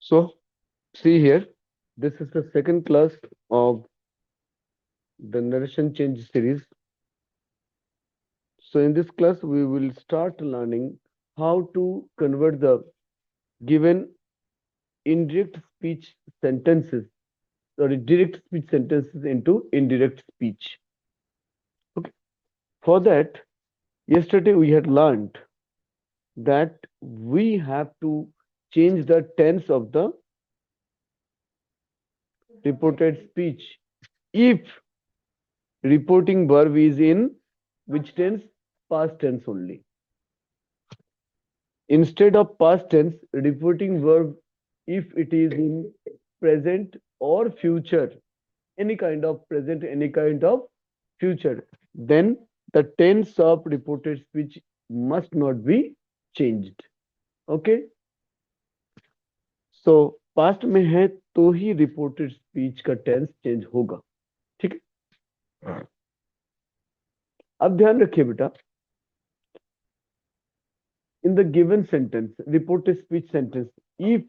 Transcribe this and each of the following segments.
So, see here, this is the second class of the narration change series. So, in this class, we will start learning how to convert the given indirect speech sentences, sorry, direct speech sentences into indirect speech. Okay. For that, yesterday we had learned that we have to change the tense of the reported speech if reporting verb is in which tense? Past tense only. Instead of past tense, reporting verb, if it is in present or future, any kind of present, any kind of future, then the tense of reported speech must not be changed. Okay. So past में है तो ही reported speech का tense change होगा. ठीक है. अब ध्यान रखिए बेटा, in the given sentence, reported speech sentence, if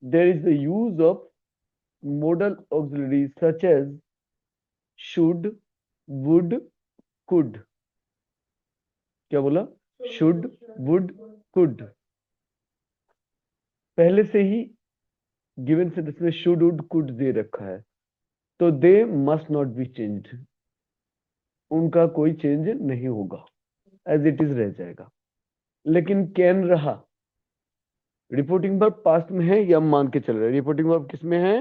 there is the use of modal auxiliaries such as should, would, could. क्या बोला? should, would, could. पहले से ही गिवन सेंटेंस में should, would, could दे रखा है, तो they must not be changed. उनका कोई चेंज नहीं होगा, एज इट इज रह जाएगा. लेकिन कैन रहा. रिपोर्टिंग वर्ब पास्ट में है, ये हम मान के चल रहे हैं. रिपोर्टिंग वर्ब किस में है?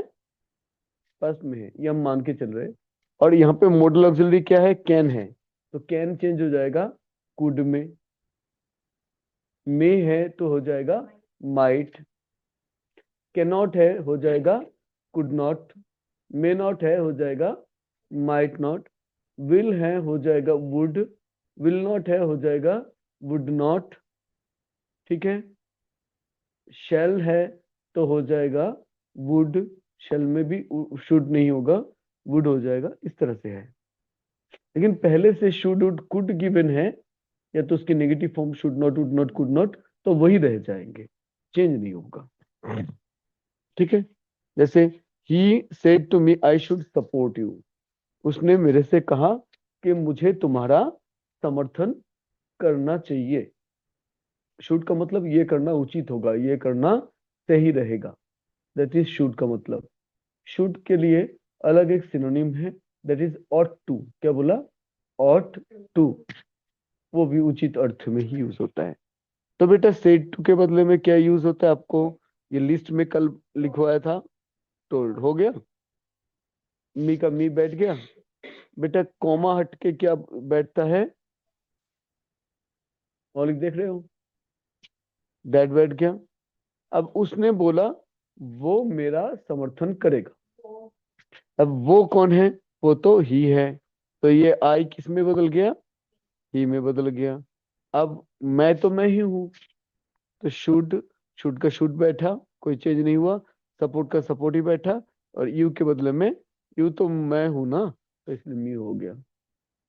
पास्ट में है, ये हम मान के चल रहे हैं. और यहाँ पे मॉडल ऑक्सिलरी क्या है? कैन है. तो कैन चेंज हो जाएगा कुड में. है तो हो जाएगा माइट. कैनॉट है हो जाएगा कुड नॉट. मे नॉट है हो जाएगा माइट नॉट. विल है हो जाएगा वुड. विल नॉट है हो जाएगा वुड नॉट. ठीक है. शेल है तो हो जाएगा वुड. शेल में भी शुड नहीं होगा, वुड हो जाएगा. इस तरह से है. लेकिन पहले से शुड, वुड, कुड गिवन है, या तो उसके negative form should not, would not, could not, तो वही रह जाएंगे, चेंज नहीं होगा. ठीक है. जैसे ही said to me I should support you. उसने मेरे से कहा कि मुझे तुम्हारा समर्थन करना चाहिए. शुड का मतलब ये करना उचित होगा, ये करना सही रहेगा. दैट इज शुड का मतलब. शुड के लिए अलग एक सिनोनिम है, दैट इज ऑट टू. क्या बोला? Ought to. वो भी उचित अर्थ में ही यूज होता है. तो बेटा सेड टू के बदले में क्या यूज होता है? आपको ये लिस्ट में कल लिखवाया था. टोल्ड हो गया. मी का मी बैठ गया. बेटा कॉमा हट के क्या बैठता है? और देख रहे हो, दैट बैठ गया. अब उसने बोला वो मेरा समर्थन करेगा. अब वो कौन है? वो तो ही है. तो ये आई किस में बदल गया? ही में बदल गया. अब मैं तो मैं ही हूं, तो शुड, शुड का शुड बैठा, कोई चेंज नहीं हुआ. सपोर्ट का सपोर्ट ही बैठा. और यू के बदले में यू तो मैं हूं ना, तो इसलिए मी हो गया.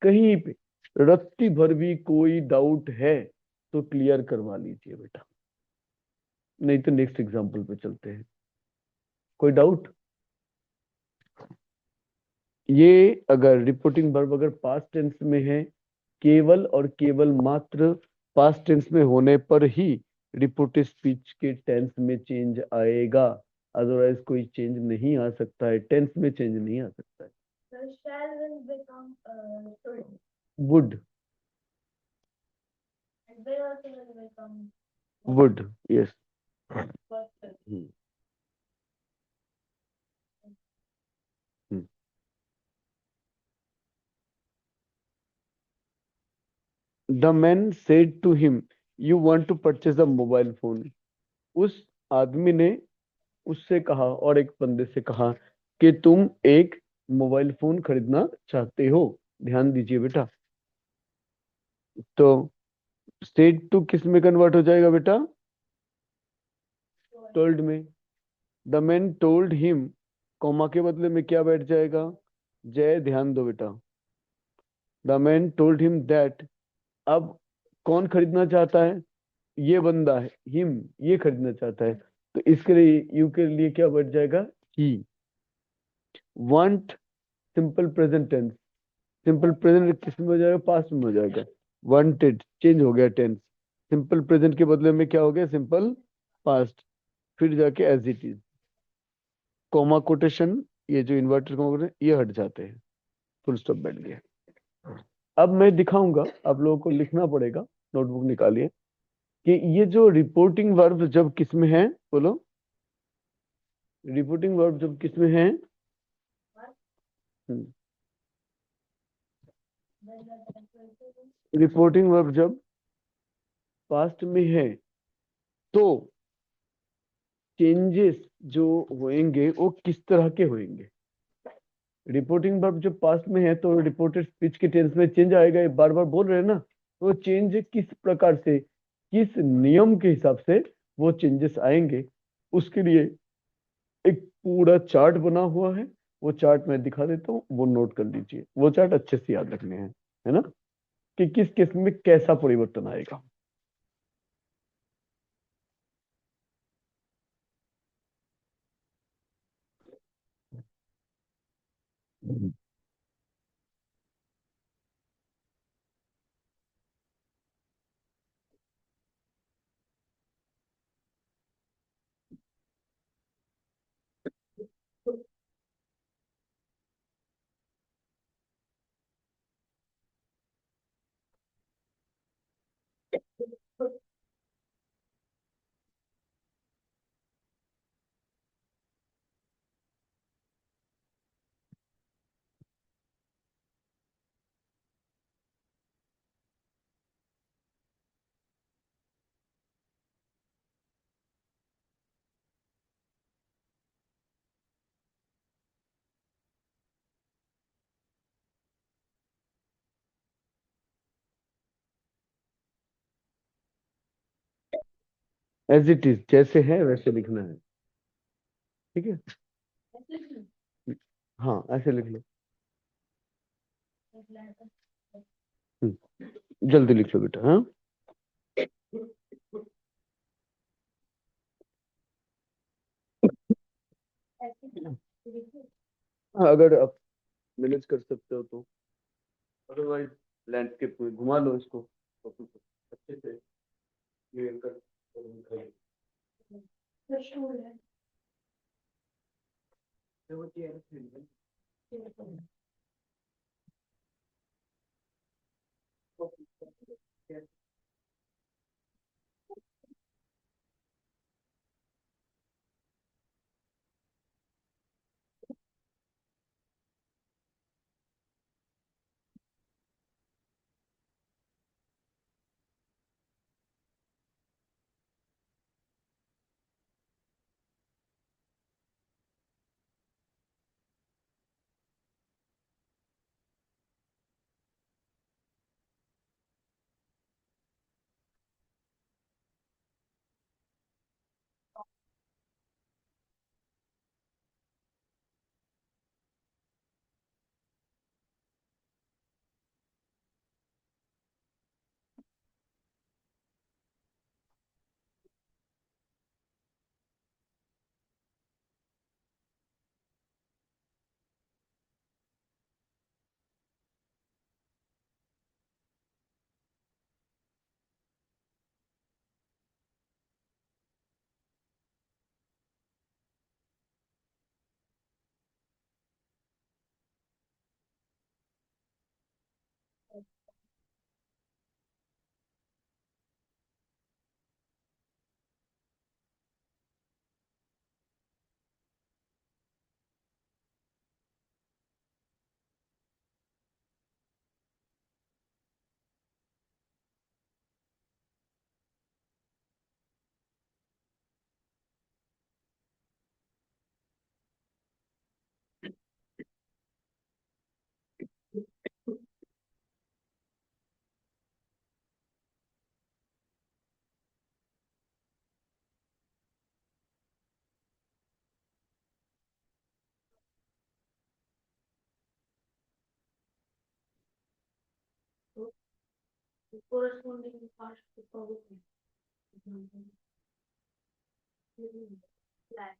कहीं पे रत्ती भर भी कोई डाउट है तो क्लियर करवा लीजिए बेटा, नहीं तो नेक्स्ट एग्जांपल पे चलते हैं. कोई डाउट? ये अगर रिपोर्टिंग वर्ब अगर पास्ट टेंस में है, केवल और केवल मात्र पास्ट टेंस में होने पर ही रिपोर्टेड स्पीच के टेंस में चेंज आएगा. अदरवाइज कोई चेंज नहीं आ सकता है, टेंस में चेंज नहीं आ सकता है. shall will become should. Would. And will also will become would, yes. person. The man said to him you want to purchase a mobile phone. उस आदमी ने उससे कहा, और एक बंदे से कहा कि तुम एक मोबाइल फोन खरीदना चाहते हो. ध्यान दीजिए बेटा. तो सेड टू किस में कन्वर्ट हो जाएगा बेटा? टोल्ड में. The man told him, comma के बदले में क्या बैठ जाएगा? जय. ध्यान दो बेटा. The man told him that. अब कौन खरीदना चाहता है? ये बंदा है, हिम, ये खरीदना चाहता है. तो इसके लिए यू के लिए क्या बैठ जाएगा? ही। Want simple present tense, simple present किस में हो जाएगा? पास्ट में हो जाएगा। वांटेड चेंज हो गया टेंस, सिंपल प्रेजेंट के बदले में क्या हो गया? Simple past. फिर जाके as it is, comma quotation, ये जो इन्वर्टेड कॉमा कोटेशन ये हट जाते हैं, फुल स्टॉप बैठ गया। अब मैं दिखाऊंगा, आप लोगों को लिखना पड़ेगा, नोटबुक निकालिए, कि ये जो रिपोर्टिंग वर्ब जब किस में है, बोलो। रिपोर्टिंग वर्ब जब किस में है? रिपोर्टिंग वर्ब जब पास्ट में है तो चेंजेस जो होंगे वो किस तरह के होंगे? रिपोर्टिंग वर्ब जब पास्ट में है तो रिपोर्टेड स्पीच के टेंस में चेंज आएगा, ये बार बार बोल रहे हैं ना। तो वो चेंज किस प्रकार से, किस नियम के हिसाब से वो चेंजेस आएंगे, उसके लिए एक पूरा चार्ट बना हुआ है। वो चार्ट मैं दिखा देता हूँ, वो नोट कर लीजिए। वो चार्ट अच्छे से याद रखने हैं, है ना, कि किस केस में कैसा परिवर्तन आएगा। एज इट इज, जैसे है वैसे लिखना है, ठीक है। हाँ ऐसे लिख लो। जल्दी लिख लो बेटा, हाँ। हाँ, अगर आप मैनेज कर सकते हो तो, अदरवाइज लैंडस्केप में घुमा लो इसको तो कुछ अच्छे से क्लियर कर दिखाइए। Corresponding past to power. Latch.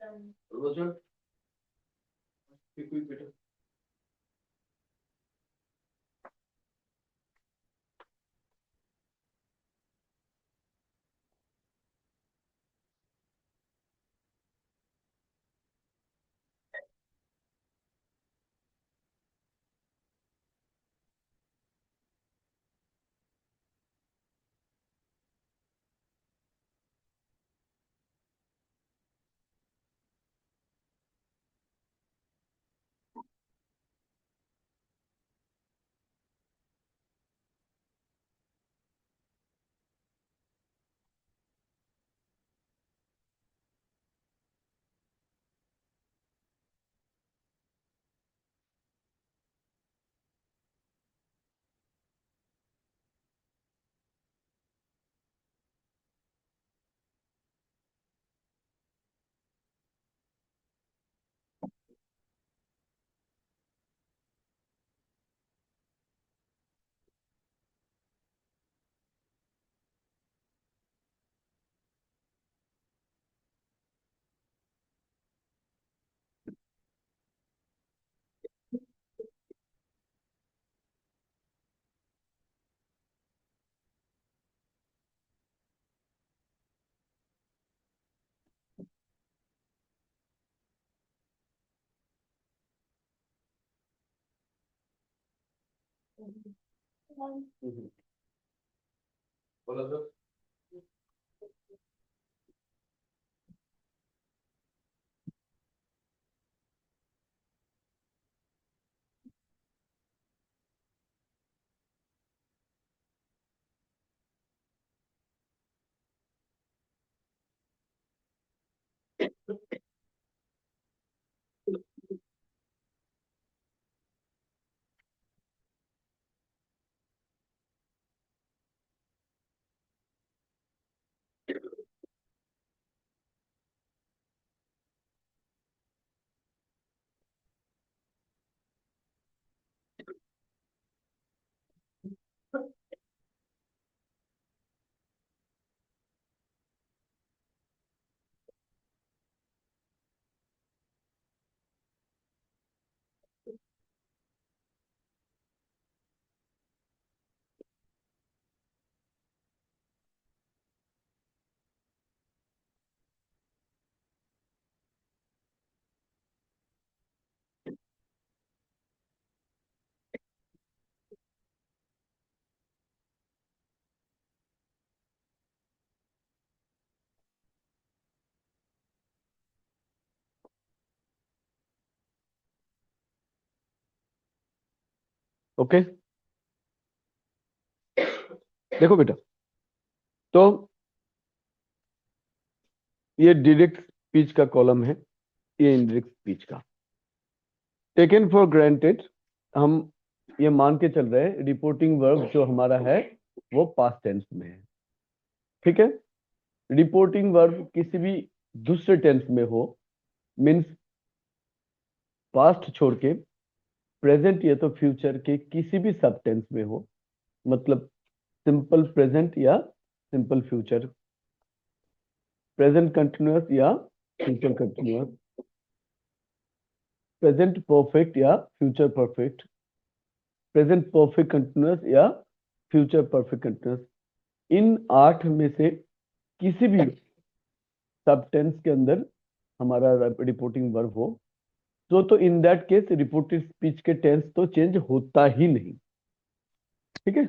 Done. बोलो सर। ओके, देखो बेटा, तो ये डायरेक्ट स्पीच का कॉलम है, ये इनडायरेक्ट स्पीच का। टेकन फॉर ग्रांटेड, हम ये मान के चल रहे हैं रिपोर्टिंग वर्ब जो हमारा है वो पास्ट टेंस में है। ठीक है, रिपोर्टिंग वर्ब किसी भी दूसरे टेंस में हो, मीन्स पास्ट छोड़ के प्रेजेंट या तो फ्यूचर के किसी भी सब टेंस में हो, मतलब सिंपल प्रेजेंट या सिंपल फ्यूचर, प्रेजेंट कंटिन्यूअस या फ्यूचर कंटिन्यूअस, प्रेजेंट परफेक्ट या future perfect, present perfect continuous या फ्यूचर परफेक्ट कंटिन्यूअस, इन 8 में से किसी भी सब टेंस के अंदर हमारा रिपोर्टिंग वर्ब हो तो in that case reported speech के टेंस तो चेंज होता ही नहीं। ठीक है,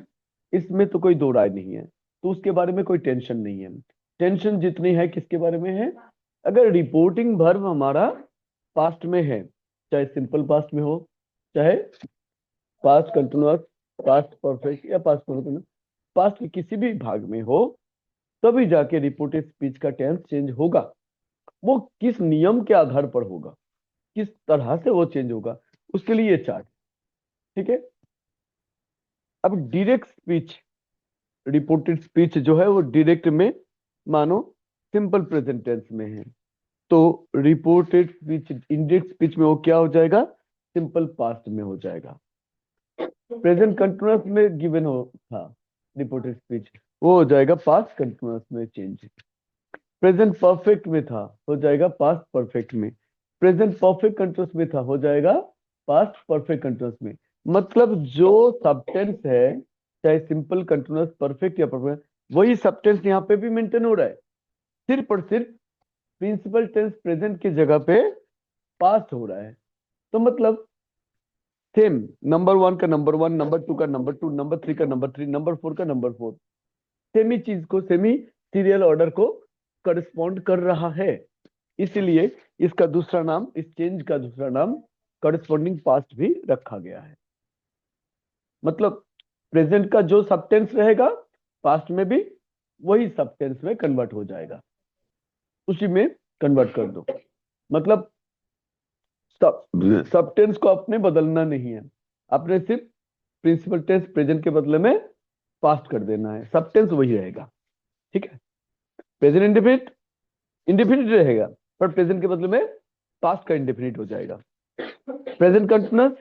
इसमें तो कोई दो राय नहीं है, तो उसके बारे में कोई टेंशन नहीं है। टेंशन जितनी है किसके बारे में है, अगर रिपोर्टिंग वर्ब हमारा पास्ट में है, चाहे सिंपल पास्ट में हो, चाहे पास्ट कंटिन्यूअस, पास्ट परफेक्ट या पास्ट परफेक्ट, पास्ट के किसी भी भाग में हो, तभी जाके रिपोर्टेड स्पीच का टेंस चेंज होगा। वो किस नियम के आधार पर होगा, किस तरह से वो चेंज होगा, उसके लिए ये चार्ट। ठीक है, अब डायरेक्ट स्पीच, रिपोर्टेड स्पीच जो है वो डायरेक्ट में मानो सिंपल प्रेजेंट टेंस में है, तो रिपोर्टेड स्पीच इनडायरेक्ट स्पीच में वो क्या हो जाएगा, सिंपल पास्ट में हो जाएगा। प्रेजेंट कंटिन्यूअस में गिवन हो था रिपोर्टेड स्पीच, वो हो जाएगा पास्ट कंटिन्यूअस में चेंज। प्रेजेंट परफेक्ट में था, हो जाएगा पास्ट परफेक्ट में। प्रेजेंट परफेक्ट कंटिन्यूअस में था, हो जाएगा पास्ट परफेक्ट कंटिन्यूअस में। मतलब जो सबटेंस है, चाहे सिंपल कंटिन्यूअस परफेक्ट या परफेक्ट, वही सबटेंस यहाँ पे भी मेंटेन हो रहा है, सिर्फ और सिर्फ प्रिंसिपल टेंस प्रेजेंट की जगह पे पास्ट हो रहा है। तो मतलब सेम, नंबर 1 का नंबर 1, नंबर 2 का नंबर 2, नंबर 3 का नंबर 3, नंबर 4 का नंबर 4, सेमी चीज को, सेमी सीरियल ऑर्डर को करस्पॉन्ड कर रहा है। इसीलिए इसका दूसरा नाम, इस चेंज का दूसरा नाम करस्पॉन्डिंग पास्ट भी रखा गया है। मतलब प्रेजेंट का जो सबटेंस रहेगा पास्ट में भी वही सबटेंस में कन्वर्ट हो जाएगा, उसी में कन्वर्ट कर दो। मतलब सबटेंस को अपने बदलना नहीं है, अपने सिर्फ प्रिंसिपल टेंस प्रेजेंट के बदले में पास्ट कर देना है, सबटेंस वही रहेगा। ठीक है, प्रेजेंट इंडेफिनिट इंडेफिनिट रहेगा, पर प्रेजेंट के बदले में पास्ट का इंडेफिनिट हो जाएगा। प्रेजेंट कंटिन्यूअस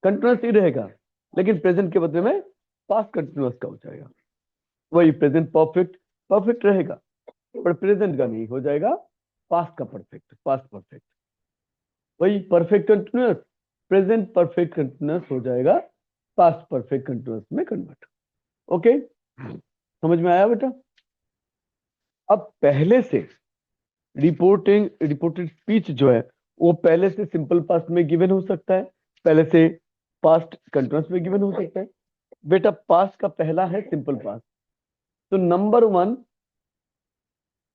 कंटिन्यूअस ही रहेगा, लेकिन प्रेजेंट के बदले में पास्ट कंटिन्यूअस का हो जाएगा। वही प्रेजेंट परफेक्ट परफेक्ट रहेगा, पर प्रेजेंट का नहीं, हो जाएगा पास्ट का परफेक्ट, पास्ट परफेक्ट। वही perfect continuous, present perfect continuous हो जाएगा पास्ट परफेक्ट कंटिन्यूअस में कन्वर्ट। ओके, समझ में आया बेटा? अब पहले से रिपोर्टेड स्पीच जो है वो पहले से सिंपल पास्ट में गिवन हो सकता है, पहले से पास्ट कंटिन्यूअस में गिवन हो सकता है, बेटा पास्ट का पहला है सिंपल पास्ट, तो नंबर 1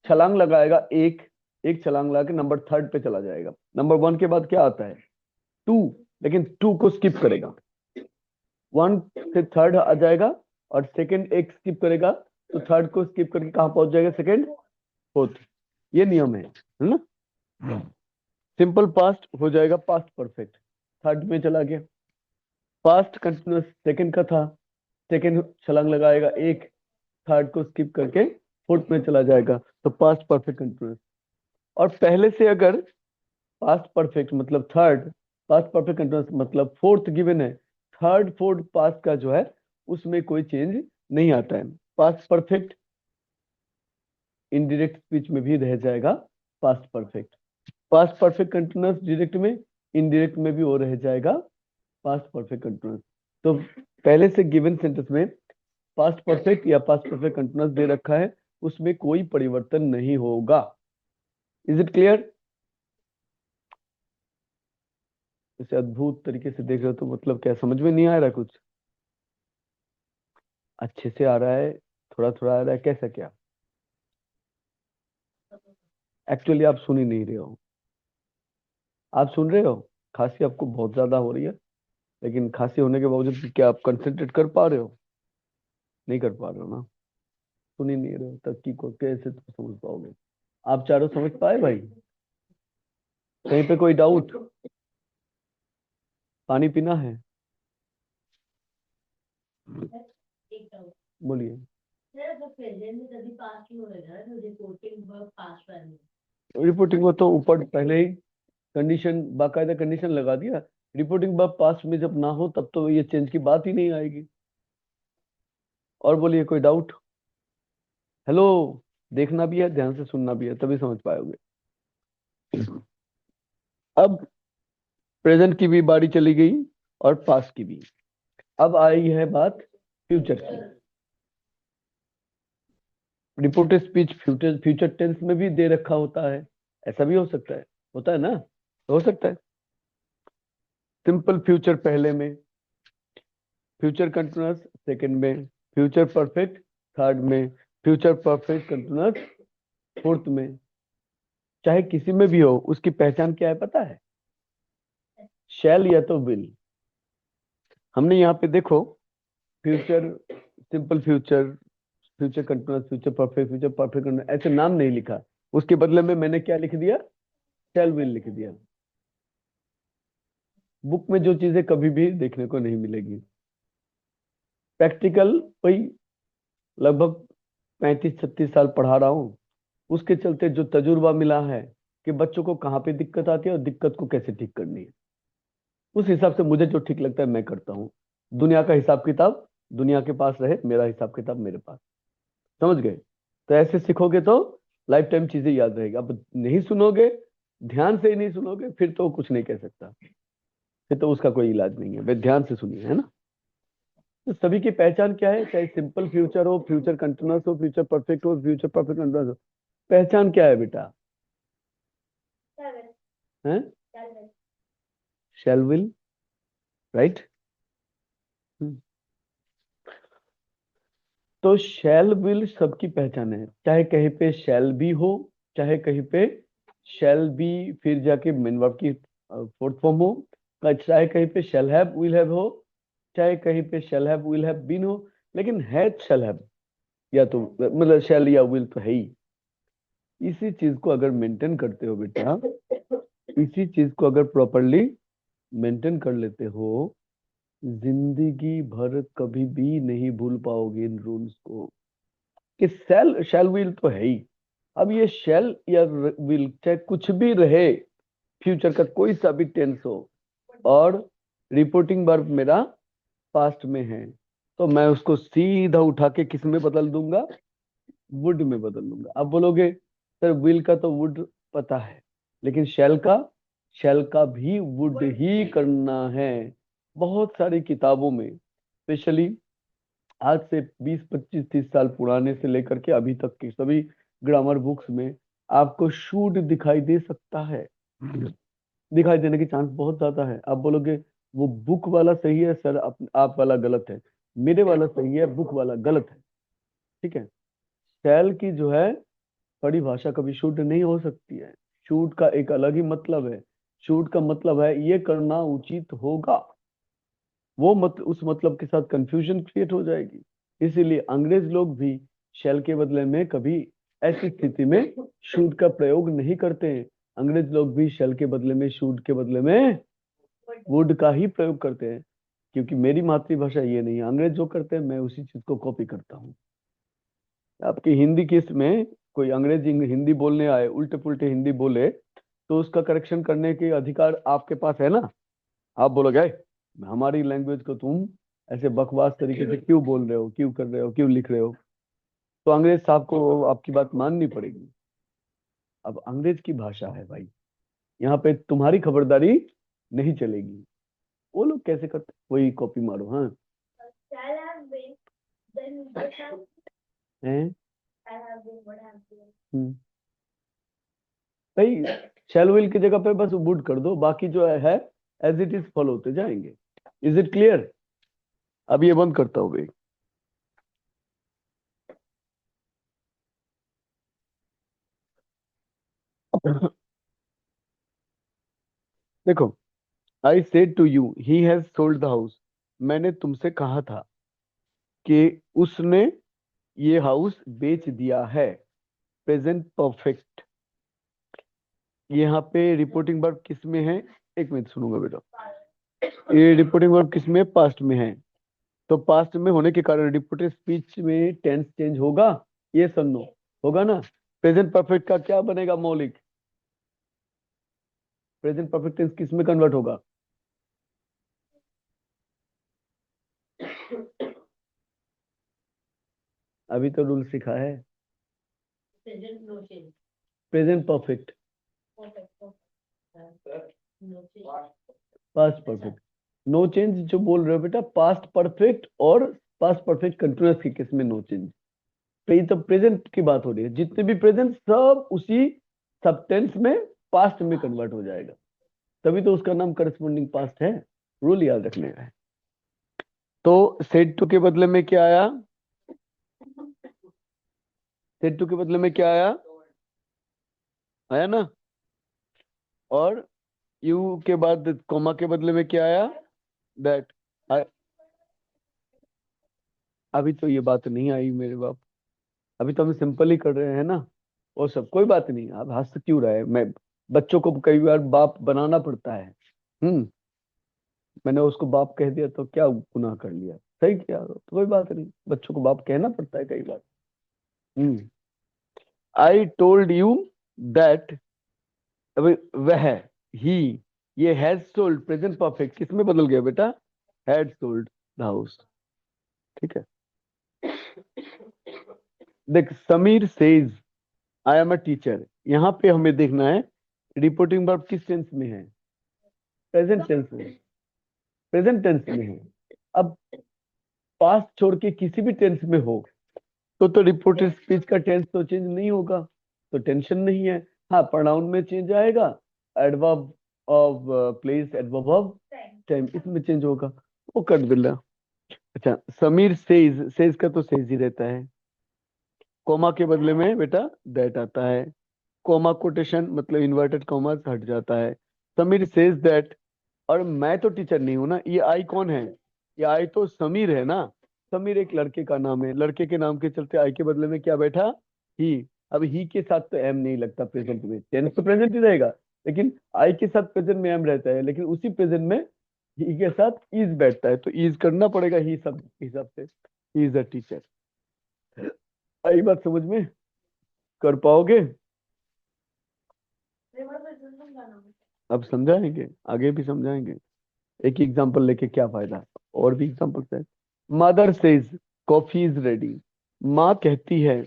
छलांग लगाएगा, एक एक छलांग लगा के नंबर 3 पे चला जाएगा। नंबर 1 के बाद क्या आता है 2, लेकिन 2 को स्किप करेगा, 1 से 3 आ जाएगा और सेकंड एक स्किप करेगा, तो 3 को स्किप करके कहाँ पहुंच जाएगा सेकंड 4th। ये नियम है ना। सिंपल पास्ट हो जाएगा पास्ट परफेक्ट, 3rd में चला गया। पास्ट कंटिन्यूअस सेकंड का था, सेकंड छलांग लगाएगा एक, 3rd को स्किप करके 4th में चला जाएगा, तो पास्ट परफेक्ट कंटिन्यूअस। और पहले से अगर पास्ट परफेक्ट मतलब 3rd, पास्ट परफेक्ट कंटिन्यूअस मतलब 4th गिवन है, 3rd 4th पास्ट का जो है उसमें कोई चेंज नहीं आता है। पास्ट परफेक्ट इनडायरेक्ट स्पीच में भी रह जाएगा past perfect, past perfect continuous direct में, इनडायरेक्ट में भी वो रह जाएगा पास्ट परफेक्ट कंटिन्यूअस। तो पहले से गिवन सेंटेंस में पास्ट परफेक्ट या पास्ट परफेक्ट कंटिन्यूअस दे रखा है, उसमें कोई परिवर्तन नहीं होगा। Is it clear? इसे अद्भुत तरीके से देख रहे हो तो मतलब क्या समझ में नहीं आ रहा कुछ? अच्छे से आ रहा है, थोड़ा थोड़ा आ रहा है, कैसा क्या? एक्चुअली आप सुन ही नहीं रहे हो। आप सुन रहे हो, खांसी आपको बहुत ज्यादा हो रही है, लेकिन खांसी होने के बावजूद क्या आप कंसंट्रेट कर पा रहे हो? नहीं कर पा रहे हो ना, सुन ही नहीं रहे हो, तब की को कैसे तो समझ पाओगे? आप चारों समझ पाए भाई? कहीं पे कोई डाउट? पानी पीना है? एक डाउट बोलिए। सर, जो प्रेजेंट में तभी पास क्यों होएगा ना, जो रिपोर्टिंग वर्ब पास वाली। रिपोर्टिंग में तो ऊपर पहले ही कंडीशन, बाकायदा कंडीशन लगा दिया। रिपोर्टिंग वर्ब पास्ट में जब ना हो तब तो ये चेंज की बात ही नहीं आएगी। और बोलिए कोई डाउट? हेलो, देखना भी है, ध्यान से सुनना भी है, तभी समझ पाओगे। अब प्रेजेंट की भी बारी चली गई और पास्ट की भी। अब आई है बात फ्यूचर की। Reported speech future future tense में भी दे रखा होता है, ऐसा भी हो सकता है, होता है ना, हो सकता है। सिंपल फ्यूचर पहले में, फ्यूचर कंटिन्यूअस सेकंड में, फ्यूचर परफेक्ट 3rd में, फ्यूचर परफेक्ट कंटिन्यूअस 4th में। चाहे किसी में भी हो, उसकी पहचान क्या है पता है? शैल या तो विल। हमने यहाँ पे देखो future, simple future, future continuous, future perfect continuous ऐसे नाम नहीं लिखा, उसके बदले में मैंने क्या लिख दिया? शैल विल लिख दिया। बुक में जो चीजें कभी भी देखने को नहीं मिलेगी। प्रैक्टिकल वही लगभग 35-36 साल पढ़ा रहा हूँ, उसके चलते जो तजुर्बा मिला है कि बच्चों को कहाँ पे दिक्कत आती है और दिक्कत को कैसे ठीक करनी है, उस हिसाब से मुझे जो ठीक लगता है मैं करता हूँ। दुनिया का हिसाब किताब दुनिया के पास रहे, मेरा हिसाब किताब मेरे पास। समझ गए? तो ऐसे सीखोगे तो लाइफ टाइम चीजें याद रहेगी। अब नहीं सुनोगे, ध्यान से ही नहीं सुनोगे, फिर तो कुछ नहीं कह सकता, फिर तो उसका कोई इलाज नहीं है। भाई ध्यान से सुनिए, है ना। तो सभी की पहचान क्या है, चाहे सिंपल फ्यूचर हो, फ्यूचर कंटिन्यूअस हो, फ्यूचर परफेक्ट हो, फ्यूचर परफेक्ट कंटिन्यूअस हो, पहचान क्या है बेटा? सेवन है सेवन शैल विल, राइट। तो शैल विल सबकी पहचान है, चाहे कहीं पे शैल बी हो, चाहे कहीं पे शैल बी फिर जाके मेन वर्ब की 4th फॉर्म हो, चाहे कहीं पे शैल हैव विल हैव हो, चाहे कहीं पे shall have will have been हो, लेकिन है शैल हैव या तो मतलब शैल या विल तो है ही। इसी चीज को अगर मेंटेन करते हो बेटा, इसी चीज को अगर प्रॉपरली मेंटेन कर लेते हो, जिंदगी भर कभी भी नहीं भूल पाओगे इन रूल्स को, कि शैल शैल विल तो है ही। अब ये शैल या विल चाहे कुछ भी रहे, फ्यूचर का कोई सा भी टेंस हो, और रिपोर्टिंग वर्ब मेरा पास्ट में है, तो मैं उसको सीधा उठा के किस में बदल दूंगा? वुड में बदल दूंगा। अब बोलोगे सर विल का तो वुड पता है, लेकिन शैल का भी वुड ही करना है। बहुत सारी किताबों में, स्पेशली आज से 20-25-30 साल पुराने से लेकर के अभी तक की सभी ग्रामर बुक्स में आपको शुड दिखाई दे सकता है, दिखाई देने की चांस बहुत ज्यादा है। आप बोलोगे वो बुक वाला सही है सर, आप वाला गलत है। मेरे वाला सही है, बुक वाला गलत है। ठीक है। शैल की जो है परिभाषा कभी शुद्ध नहीं हो सकती है। शूट का एक अलग ही मतलब है। शूट का मतलब है ये करना उचित होगा। वो उस मतलब के साथ कंफ्यूजन क्रिएट हो जाएगी। इसीलिए अंग्रेज लोग भी शैल के बदले में कभी ऐसी स्थिति में शूट का प्रयोग नहीं करते हैं। अंग्रेज लोग भी शैल के बदले में, शूट के बदले में वुड का ही प्रयोग करते हैं। क्योंकि मेरी मातृभाषा ये नहीं है, अंग्रेज जो करते हैं मैं उसी चीज को कॉपी करता हूँ। आपकी हिंदी केस में कोई अंग्रेजी हिंदी बोलने आए, उल्टे पुल्टे हिंदी बोले, तो उसका करेक्शन करने के अधिकार आपके पास है ना। आप बोलोगे हमारी लैंग्वेज को तुम ऐसे बकवास तरीके से क्यों बोल रहे हो, क्यों कर रहे हो, क्यों लिख रहे हो। तो अंग्रेज साहब को आपकी बात माननी पड़ेगी। अब अंग्रेज की भाषा है भाई, यहाँ पे तुम्हारी खबरदारी नहीं चलेगी। वो लोग कैसे करते वही कॉपी मारो। हाँ हैं। हम्म, भाई शैल विल की जगह पे बस वुड कर दो, बाकी जो है एज इट इज फॉलो होते जाएंगे। Is it clear? अब ये बंद करता हूँ भाई। देखो, I said to you he has sold the house. मैंने तुमसे कहा था कि उसने ये हाउस बेच दिया है। Present perfect. यहाँ पे रिपोर्टिंग वर्ब किस में है? एक मिनट सुनूंगा बेटा। ये रिपोर्टिंग वर्ब किस में? पास्ट में है। तो पास्ट में होने के कारण रिपोर्टेड स्पीच में टेंस चेंज होगा? ये नो होगा ना। प्रेजेंट परफेक्ट का क्या बनेगा मौलिक? प्रेजेंट परफेक्ट टेंस किस में कन्वर्ट होगा? अभी तो रूल सिखा है। Present no change. Present perfect, no change. Past perfect, no change जो बोल रहे हो बेटा, पास्ट परफेक्ट और पास्ट परफेक्ट कंटिन्यूअस के केस में नो चेंज। तो ये तो प्रेजेंट की बात हो रही है, जितने भी प्रेजेंट सब उसी सब टेंस में पास्ट में कन्वर्ट हो जाएगा। तभी तो उसका नाम करस्पॉन्डिंग पास्ट है। रूल याद रखने का है। तो सेड टू के बदले में क्या आया? सेड टू के बदले में क्या आया? आया ना। और यू के बाद कोमा के बदले में क्या आया? दैट। अभी तो ये बात नहीं आई मेरे बाप। अभी तो हम सिंपल ही कर रहे हैं ना। और सब कोई बात नहीं, आप हंस क्यों रहे? मैं बच्चों को कई बार बाप बनाना पड़ता है। हम्म। मैंने उसको बाप कह दिया तो क्या गुनाह कर लिया? सही किया तो कोई बात नहीं, बच्चों को बाप कहना पड़ता है कई बार। Hmm. I told you that. अभी वह, ही, ये हैज सोल्ड प्रेजेंट परफेक्ट किस में बदल गया बेटा? Had sold the house. ठीक है। देख, Sameer says I am a teacher. यहाँ पे हमें देखना है रिपोर्टिंग वर्ब किस टेंस में है? प्रेजेंट टेंस में। प्रेजेंट टेंस में है। अब पास्ट छोड़ के किसी भी टेंस में हो तो रिपोर्टेड स्पीच का टेंस तो चेंज नहीं होगा। तो टेंशन नहीं है। हाँ, प्रोनाउन में चेंज आएगा। Adverb of place, adverb of time, इसमें चेंज होगा। वो कर दिला। अच्छा, समीर सेज का तो सेज ही रहता है। कोमा के बदले में बेटा दैट आता है। कोमा कोटेशन मतलब इन्वर्टेड कॉमा हट जाता है। Sameer says that. और मैं तो टीचर नहीं हूं ना, ये आई कौन है? ये आई तो समीर है ना। समीर एक लड़के का नाम है, लड़के के नाम के चलते आई के बदले में क्या बैठा? ही। अब ही के साथ तो एम नहीं लगता प्रेजेंट में, टेंस तो प्रेजेंट ही रहेगा। लेकिन आई के साथ प्रेजेंट में एम रहता है, लेकिन उसी प्रेजेंट में ही के साथ इज बैठता है, तो इज करना पड़ेगा ही सब हिसाब से। He is a teacher. आई बात समझ में? कर पाओगे? अब समझाएंगे, आगे भी समझाएंगे। एक ही एग्जांपल लेके क्या फायदा, और भी एग्जांपल है। Mother says coffee is ready. माँ कहती है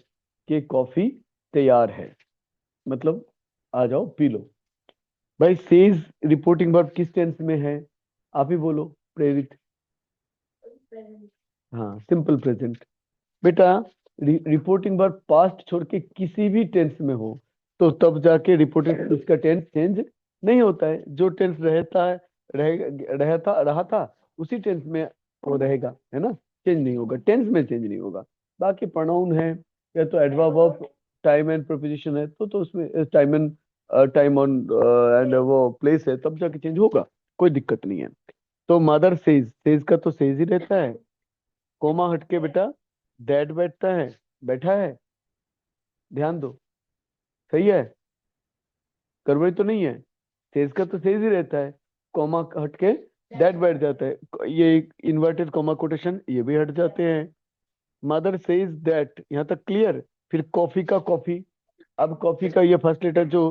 कि कॉफी तैयार है। मतलब आ जाओ पी लो। भाई सेज रिपोर्टिंग वर्ब किस टेंस में है? आप ही बोलो प्रेरित। हाँ, सिंपल प्रेजेंट। बेटा रिपोर्टिंग वर्ब पास्ट छोड़ के किसी भी टेंस में हो तो तब जाके रिपोर्टिंग उसका टेंस चेंज नहीं होता है। जो टेंस रहता है, रहेगा, रहता रहा था उसी टेंस में वो रहेगा, है ना। चेंज नहीं होगा, टेंस में चेंज नहीं होगा। बाकी प्रोनाउन है या तो adverb of time and preposition है तो उसमें time and time on and वो प्लेस है, तब जाके चेंज होगा, कोई दिक्कत नहीं है। तो मदर सेज का तो सेज ही रहता है, कोमा हटके बेटा डैड बैठता है, बैठा है, ध्यान दो, सही है, गड़बड़ी तो नहीं है। सेज का तो सेज ही रहता है, कोमा हटके डैड बैठ जाता है, ये इन्वर्टेड कोमा कोटेशन ये भी हट जाते हैं। मदर सेज दैट, यहाँ तक क्लियर। फिर कॉफी का कॉफी, अब कॉफी का ये फर्स्ट लेटर जो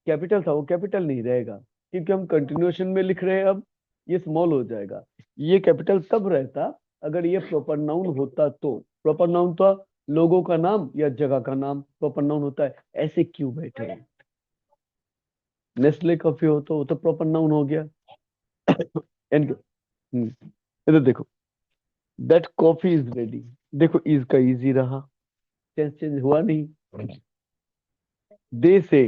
कैपिटल था वो कैपिटल नहीं रहेगा, क्योंकि हम कंटिन्यूएशन में लिख रहे हैं, अब ये स्मॉल हो जाएगा। ये कैपिटल तब रहता अगर ये प्रॉपर नाउन होता तो। प्रॉपर नाउन तो लोगों का नाम या जगह का नाम प्रॉपर नाउन होता है, ऐसे क्यों बैठे हैं। नेस्ले कॉफी हो तो वो तो प्रॉपर नाउन हो गया। एंड इधर देखो, दैट कॉफी इज रेडी, देखो इज का इजी रहा, टेंस चेंज हुआ नहीं। दे से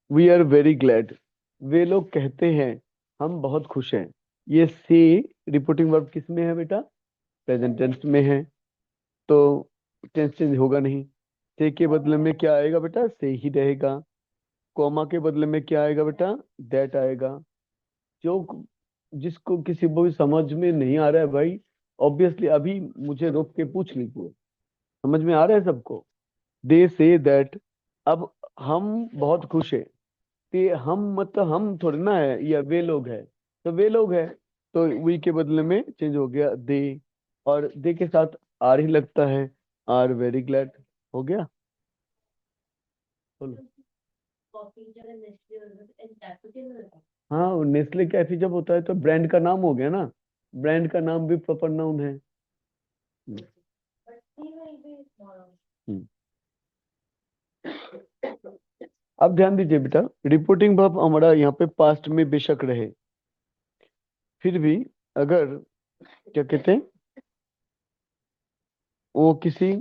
वी आर वेरी ग्लैड, वे लोग कहते हैं हम बहुत खुश हैं। ये से रिपोर्टिंग वर्ब किस में है बेटा, प्रेजेंट टेंस में है, तो टेंस चेंज होगा नहीं। से के बदले में क्या आएगा बेटा, से ही रहेगा। कॉमा के बदले में क्या आएगा बेटा, दैट आएगा। जो जिसको किसी को भी समझ में नहीं आ रहा है भाई, ऑब्वियसली अभी मुझे रोक के पूछ लीजिए, समझ में आ रहा है सबको। दे से दैट, अब हम बहुत खुश है, ते हम मतलब हम थोड़ी ना है, या वे लोग है, तो वे लोग है, तो वी के बदले में चेंज हो गया दे, और दे के साथ आर ही लगता है, आर वेरी ग्लैड, हो गया। बोलो। कॉफी की जगह नेस्ले होगा तो कैपिटल होगा। हाँ, नेस्ले कैफे जब होता है तो ब्रांड का नाम हो गया ना, ब्रांड का नाम भी प्रॉपर नाउन है। Hmm, but C will be small. Hmm. अब ध्यान दीजिए बेटा, रिपोर्टिंग वर्ब हमारा यहाँ पे पास्ट में बेशक रहे, फिर भी अगर क्या कहते हैं वो किसी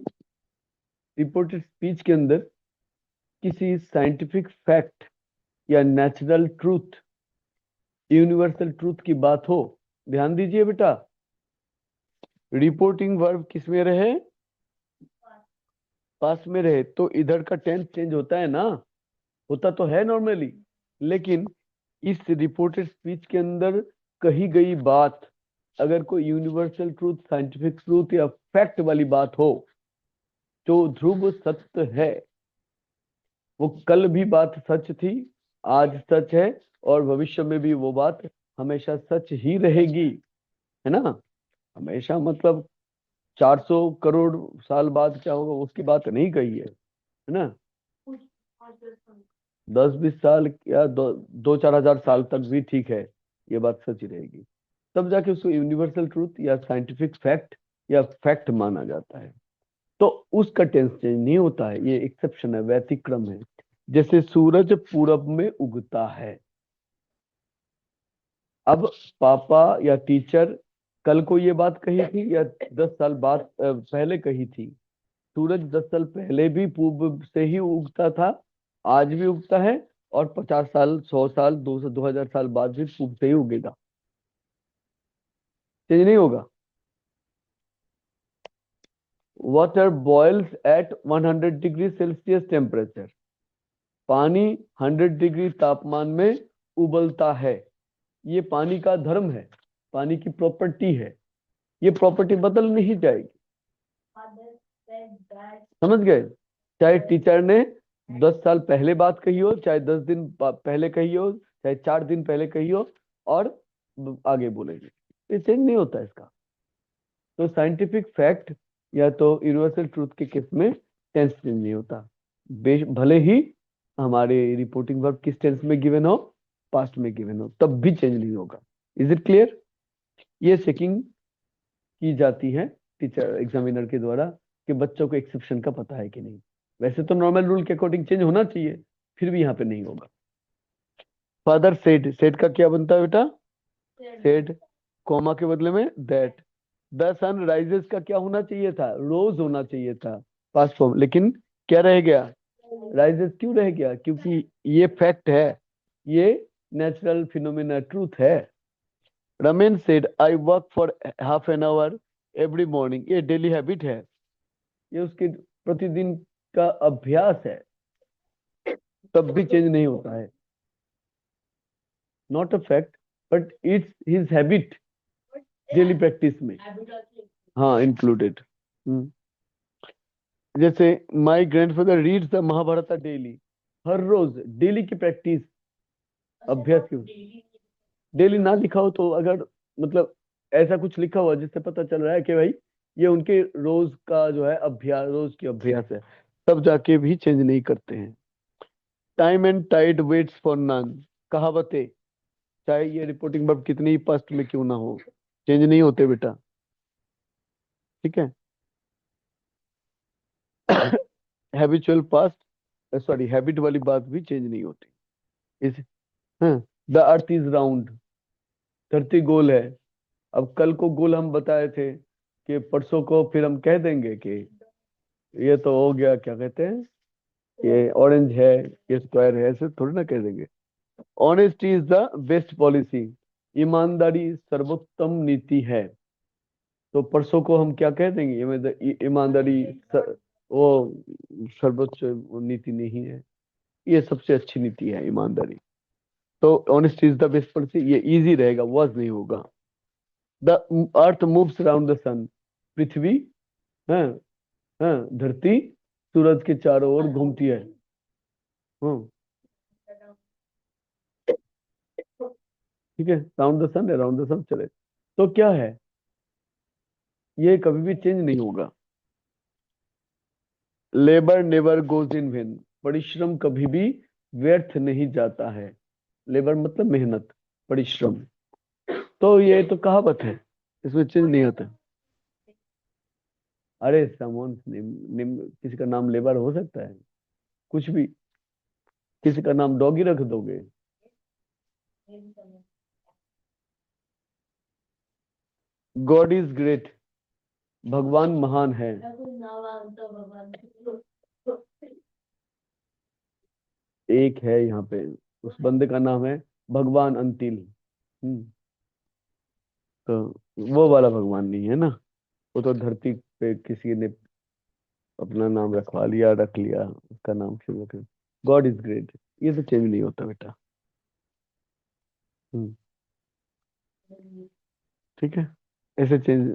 रिपोर्टेड स्पीच के अंदर किसी साइंटिफिक फैक्ट या नेचुरल ट्रूथ, यूनिवर्सल ट्रूथ की बात हो, ध्यान दीजिए बेटा, रिपोर्टिंग वर्ब किस में रहे, पास में रहे, तो इधर का टेंस चेंज होता है ना, होता तो है नॉर्मली, लेकिन इस रिपोर्टेड स्पीच के अंदर कही गई बात अगर कोई यूनिवर्सल ट्रूथ, साइंटिफिक ट्रूथ या फैक्ट वाली बात हो, जो ध्रुव सत्य है, वो कल भी बात सच थी, आज सच है, और भविष्य में भी वो बात हमेशा सच ही रहेगी, है ना। हमेशा मतलब 400 करोड़ साल बाद क्या होगा उसकी बात नहीं कही है ना। कुछ और just 10-20 साल या 2-4 हजार साल तक भी ठीक है, ये बात सच ही रहेगी, तब जाके उसको यूनिवर्सल ट्रूथ या साइंटिफिक फैक्ट या फैक्ट माना जाता है, तो उसका टेंस चेंज नहीं होता है, ये एक्सेप्शन है, व्यतिक्रम है। जैसे सूरज पूरब में उगता है, अब पापा या टीचर कल को ये बात कही थी या 10 साल बाद पहले कही थी, सूरज 10 साल पहले भी पूर्व से ही उगता था, आज भी उगता है, और 50 साल, 100 साल, 200-2000 साल बाद भी पूर्व से ही उगेगा, चेंज नहीं होगा। Water boils at 100 degree Celsius temperature, पानी 100 डिग्री तापमान में उबलता है, ये पानी का धर्म है, पानी की प्रॉपर्टी है, ये प्रॉपर्टी बदल नहीं जाएगी, father said that समझ गए। चाहे टीचर ने 10 साल पहले बात कही हो, चाहे 10 दिन पहले कही हो, चाहे 4 दिन पहले कही हो, और आगे बोलेंगे, ये चेंज नहीं होता इसका। तो साइंटिफिक फैक्ट या तो यूनिवर्सल ट्रूथ के केस में टेंस चेंज नहीं होता, भले ही हमारे रिपोर्टिंग वर्ब किस टेंस में गिवन हो, पास्ट में गिवन हो, तब भी चेंज नहीं होगा। Is it clear. ये चेकिंग की जाती है टीचर एग्जामिनर के द्वारा कि बच्चों को एक्सेप्शन का पता है कि नहीं, वैसे तो नॉर्मल रूल के अकॉर्डिंग चेंज होना चाहिए, फिर भी यहाँ पे नहीं होगा। फादर सेड, सेड का क्या बनता है बेटा, said सेड, कॉमा के बदले में दैट। द सन राइजेस का क्या होना चाहिए था, रोज होना चाहिए था, पास्ट फॉर्म, लेकिन क्या रह गया, राइजेस। क्यों रह गया, क्योंकि ये फैक्ट है, ये नेचुरल फिनोमिना ट्रूथ है। Ramen said I work for half an hour every morning, ये डेली हैबिट है, ये उसके प्रतिदिन का अभ्यास है, तब भी चेंज नहीं होता है। Not a fact but it's his habit, daily practice में। हैबिट ऑल्सो हाँ, इंक्लूडेड। जैसे my grandfather reads the Mahabharata daily, हर रोज डेली की प्रैक्टिस, अभ्यास क्यों? डेली डेली ना लिखा हो तो अगर मतलब ऐसा कुछ लिखा हुआ जिससे पता चल रहा है कि भाई ये उनके रोज का जो है अभ्यास, रोज की अभ्यास है, तब जाके भी चेंज नहीं करते हैं। Time and tide waits for none, कहावतें, चाहे ये रिपोर्टिंग वर्ब कितनी ही पास्ट में क्यों ना हो, चेंज नहीं होते बेटा, ठीक है। हैबिचुअल पास्ट, सॉरी हैबिट वाली बात भी चेंज नहीं होती। इस हाँ, द अर्थ इज राउंड, धरती गोल है। अब कल को गोल हम बताए थे कि परसों को फिर हम कह देंगे कि ये तो हो गया, क्या कहते हैं, ये ऑरेंज है, ये स्क्वायर है, ऐसे थोड़ी ना कह देंगे। Honesty is the best policy, ईमानदारी सर्वोत्तम नीति है। तो परसों को हम क्या कह देंगे, ईमानदारी वो सर्वोच्च नीति नहीं है, ये सबसे अच्छी नीति है ईमानदारी। तो honesty is the best policy, ये इजी रहेगा, वॉज नहीं होगा। The earth moves around the sun, पृथ्वी, हाँ हाँ, धरती सूरज के चारों ओर घूमती है। हाँ, ठीक है, round the sun, around the sun चले। तो क्या है, ये कभी भी चेंज नहीं होगा। Labour never goes in when, परिश्रम कभी भी व्यर्थ नहीं जाता है। लेबर मतलब मेहनत, परिश्रम। तो ये तो कहावत है, इसमें चेंज नहीं होता। अरे समोन किसी का नाम लेबर हो सकता है? कुछ भी, किसी का नाम डॉगी रख दोगे? गॉड इज ग्रेट, भगवान महान है। कोई नाम आता भगवान एक है यहाँ पे, उस बंदे का नाम है भगवान अंतिल। हम्म, तो वो वाला भगवान नहीं है ना, वो तो धरती पे किसी ने अपना नाम रखवा लिया, रख लिया, उसका नाम क्यों रखे? गॉड इज ग्रेट, ये तो चेंज नहीं होता बेटा। हम्म, ठीक है, ऐसे change.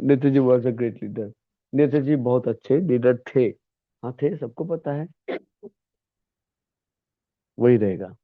Netaji ji was a great leader, Netaji ji बहुत अच्छे लीडर थे। हाँ थे, सबको पता है, वही रहेगा।